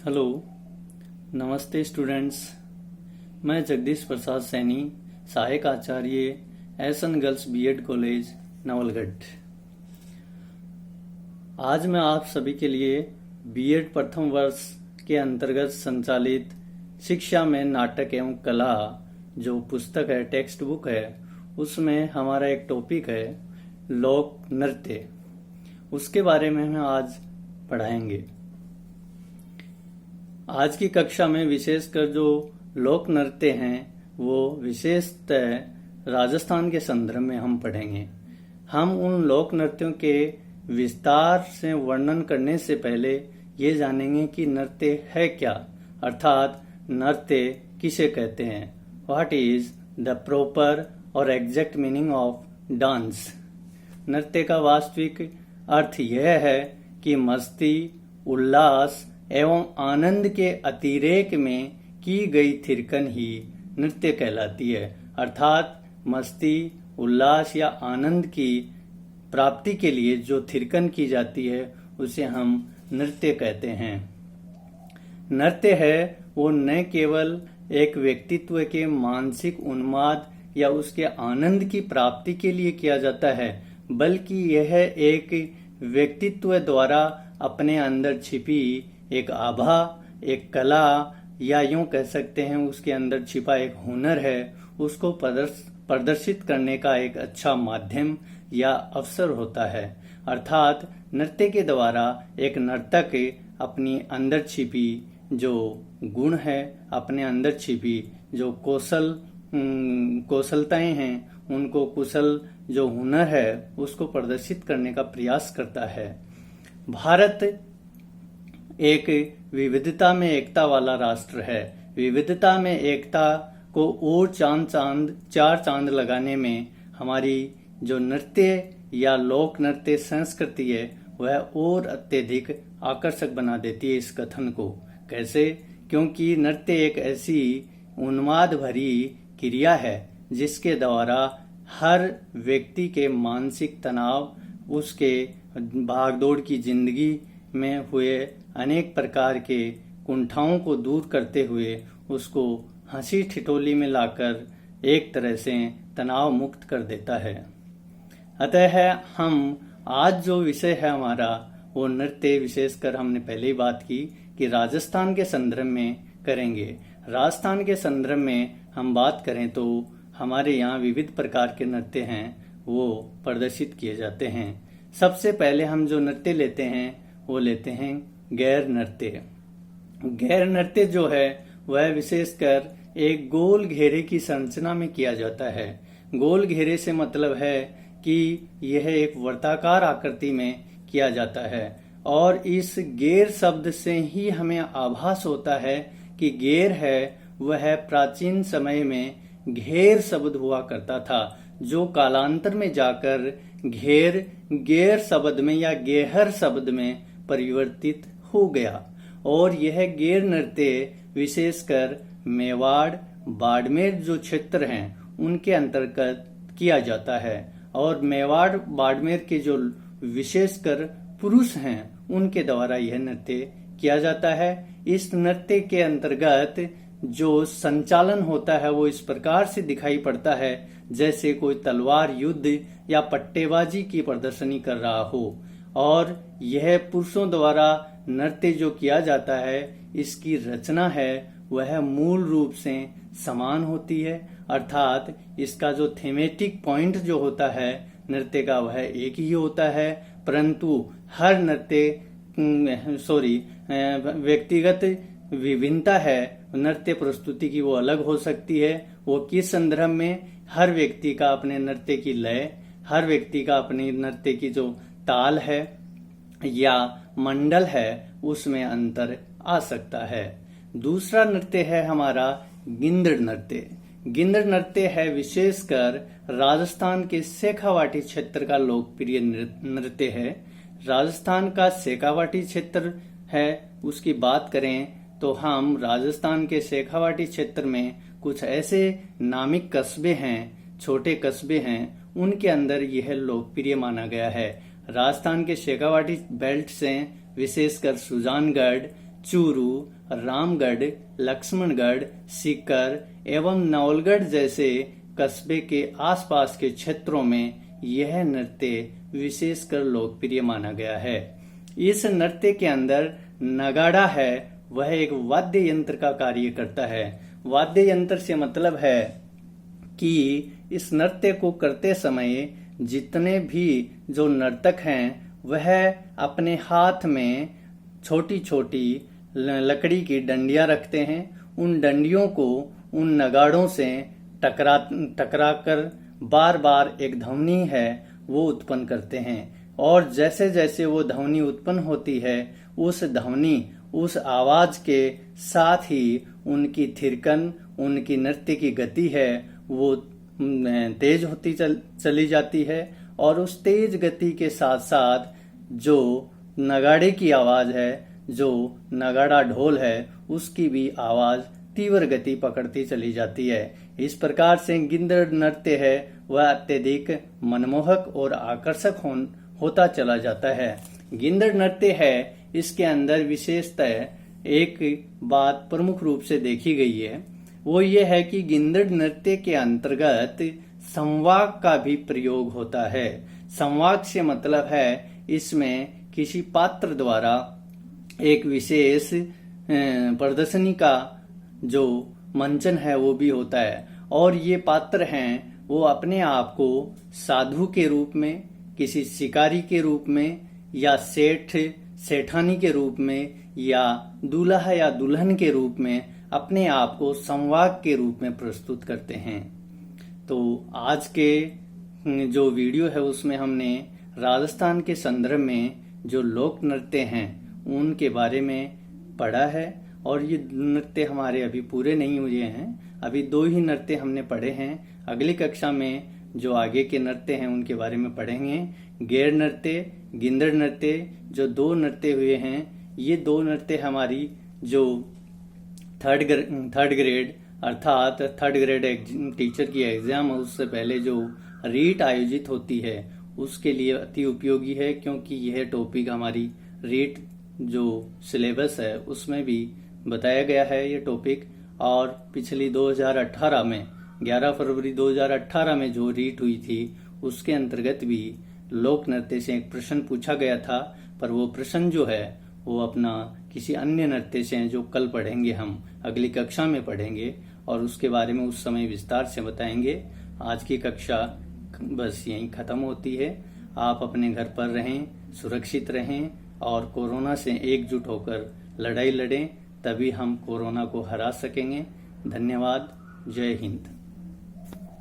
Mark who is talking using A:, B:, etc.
A: Hello, नमस्ते students. मैं जगदीश प्रसाद सैनी, सहायक आचार्य S N. Girls B Ed college Nawalgarh. आज मैं आप सभी के लिए बीएड प्रथम वर्ष के अंतर्गत संचालित शिक्षा में नाटक एवं कला जो पुस्तक है, टेक्स्ट बुक है, उसमें हमारा एक टॉपिक है लोक नृत्य। उसके बारे में हम आज पढ़ाएंगे। आज की कक्षा में विशेषकर जो लोक नृत्य हैं वो विशेषतः राजस्थान के संदर्भ में हम पढ़ेंगे। हम उन लोक नृत्यों के विस्तार से वर्णन करने से पहले ये जानेंगे कि नृत्य है क्या, अर्थात नृत्य किसे कहते हैं। व्हाट इज द प्रॉपर और एग्जैक्ट मीनिंग ऑफ डांस। नृत्य का वास्तविक अर्थ यह है कि मस्ती, उल्लास एवं आनंद के अतिरेक में की गई थिरकन ही नृत्य कहलाती है। अर्थात मस्ती, उल्लास या आनंद की प्राप्ति के लिए जो थिरकन की जाती है उसे हम नृत्य कहते हैं। नृत्य है वो न केवल एक व्यक्तित्व के मानसिक उन्माद या उसके आनंद की प्राप्ति के लिए किया जाता है, बल्कि यह एक व्यक्तित्व द्वारा अपने अंदर छिपी एक आभा, एक कला या यूं कह सकते हैं उसके अंदर छिपा एक हुनर है, उसको प्रदर्शित करने का एक अच्छा माध्यम या अवसर होता है। अर्थात नृत्य के द्वारा एक नर्तक अपनी अंदर छिपी जो गुण है, अपने अंदर छिपी जो कौशलताएं हैं, उनको कुशल जो हुनर है उसको प्रदर्शित करने का प्रयास करता है। भारत एक विविधता में एकता वाला राष्ट्र है। विविधता में एकता को और चार चांद लगाने में हमारी जो नृत्य या लोक नृत्य संस्कृति है वह और अत्यधिक आकर्षक बना देती है इस कथन को। कैसे? क्योंकि नृत्य एक ऐसी उन्माद भरी क्रिया है जिसके द्वारा हर व्यक्ति के मानसिक तनाव, उसके भागदौड़ की जिंदगी में हुए अनेक प्रकार के कुंठाओं को दूर करते हुए उसको हंसी ठिठोली में लाकर एक तरह से तनाव मुक्त कर देता है। अतः हम आज जो विषय है हमारा वो नृत्य, विशेषकर हमने पहले ही बात की कि राजस्थान के संदर्भ में करेंगे। राजस्थान के संदर्भ में हम बात करें तो हमारे यहाँ विविध प्रकार के नृत्य हैं वो प्रदर्शित किए जाते हैं। सबसे पहले हम जो नृत्य लेते हैं वो लेते हैं गैर नृत्य। गैर नृत्य जो है वह विशेषकर एक गोल घेरे की संरचना में किया जाता है। गोल घेरे से मतलब है कि यह एक वर्ताकार आकृति में किया जाता है और इस गेर शब्द से ही हमें आभास होता है कि गेर है वह प्राचीन समय में घेर शब्द हुआ करता था, जो कालांतर में जाकर गेर शब्द में या गेहर शब्द में परिवर्तित हो गया। और यह गेर नृत्य विशेषकर मेवाड़, बाड़मेर जो क्षेत्र हैं उनके अंतर्गत किया जाता है और मेवाड़ बाड़मेर के जो विशेषकर पुरुष हैं उनके द्वारा यह नृत्य किया जाता है। इस नृत्य के अंतर्गत जो संचालन होता है वो इस प्रकार से दिखाई पड़ता है जैसे कोई तलवार युद्ध या पट्टेबाजी की प्रदर्शनी कर रहा हो। और यह पुरुषों द्वारा नृत्य जो किया जाता है इसकी रचना है वह मूल रूप से समान होती है, अर्थात इसका जो थीमेटिक पॉइंट जो होता है नृत्य का वह एक ही होता है, परंतु हर व्यक्तिगत विभिन्नता है नृत्य प्रस्तुति की, वो अलग हो सकती है। वो किस संदर्भ में, हर व्यक्ति का अपने नृत्य की लय, हर व्यक्ति का अपने नृत्य की जो ताल है या मंडल है उसमें अंतर आ सकता है। दूसरा नृत्य है हमारा गिंदड़ नृत्य। गिंदड़ नृत्य है विशेषकर राजस्थान के शेखावाटी क्षेत्र का लोकप्रिय नृत्य है। राजस्थान का शेखावाटी क्षेत्र है, उसकी बात करें तो हम राजस्थान के शेखावाटी क्षेत्र में कुछ ऐसे नामिक कस्बे हैं, छोटे कस्बे हैं, उनके अंदर यह लोकप्रिय माना गया है। राजस्थान के शेखावाटी बेल्ट से विशेषकर सुजानगढ़, चूरू, रामगढ़, लक्ष्मणगढ़, सीकर एवं नवलगढ़ जैसे कस्बे के आसपास के क्षेत्रों में यह नृत्य विशेषकर लोकप्रिय माना गया है। इस नृत्य के अंदर नगाड़ा है वह एक वाद्य यंत्र का कार्य करता है। वाद्य यंत्र से मतलब है कि इस नृत्य को करते समय जितने भी जो नर्तक हैं वह अपने हाथ में छोटी छोटी लकड़ी की डंडियां रखते हैं। उन डंडियों को उन नगाड़ों से टकरा कर बार बार एक ध्वनि है वो उत्पन्न करते हैं और जैसे जैसे वो ध्वनि उत्पन्न होती है उस ध्वनि उस आवाज के साथ ही उनकी थिरकन उनकी नृत्य की गति है वो तेज होती चली जाती है और उस तेज गति के साथ साथ जो नगाड़े की आवाज है जो नगाड़ा ढोल है उसकी भी आवाज तीव्र गति पकड़ती चली जाती है। इस प्रकार से गिंदड़ नृत्य है वह अत्यधिक मनमोहक और आकर्षक होता चला जाता है। गिंदड़ नृत्य है इसके अंदर विशेषतः एक बात प्रमुख रूप से देखी गई है वो ये है कि गिंदड़ नृत्य के अंतर्गत संवाक का भी प्रयोग होता है। संवाक से मतलब है इसमें किसी पात्र द्वारा एक विशेष प्रदर्शनी का जो मंचन है वो भी होता है और ये पात्र हैं वो अपने आप को साधु के रूप में किसी शिकारी के रूप में या सेठानी के रूप में या दूल्हा या दुल्हन के रूप में अपने आप को संवाक के रूप में प्रस्तुत करते हैं। तो आज के जो वीडियो है उसमें हमने राजस्थान के संदर्भ में जो लोक नृत्य हैं उनके बारे में पढ़ा है और ये नृत्य हमारे अभी पूरे नहीं हुए हैं। अभी 2 ही नृत्य हमने पढ़े हैं। अगली कक्षा में जो आगे के नृत्य हैं उनके बारे में पढ़ेंगे। गैर नृत्य, गिंदड़ नृत्य जो 2 नृत्य हुए हैं ये 2 नृत्य हमारी जो थर्ड ग्रेड अर्थात थर्ड ग्रेड टीचर की एग्जाम है उससे पहले जो रीट आयोजित होती है उसके लिए अति उपयोगी है क्योंकि यह टॉपिक हमारी रीट जो सिलेबस है उसमें भी बताया गया है ये टॉपिक। और पिछली 2018 में 11 फरवरी 2018 में जो रीट हुई थी उसके अंतर्गत भी लोक नृत्य से एक प्रश्न पूछा गया था पर वो प्रश्न जो है वो अपना किसी अन्य नृत्य से जो कल पढ़ेंगे हम अगली कक्षा में पढ़ेंगे और उसके बारे में उस समय विस्तार से बताएंगे। आज की कक्षा बस यहीं खत्म होती है। आप अपने घर पर रहें, सुरक्षित रहें और कोरोना से एकजुट होकर लड़ाई लड़ें तभी हम कोरोना को हरा सकेंगे। धन्यवाद। जय हिंद।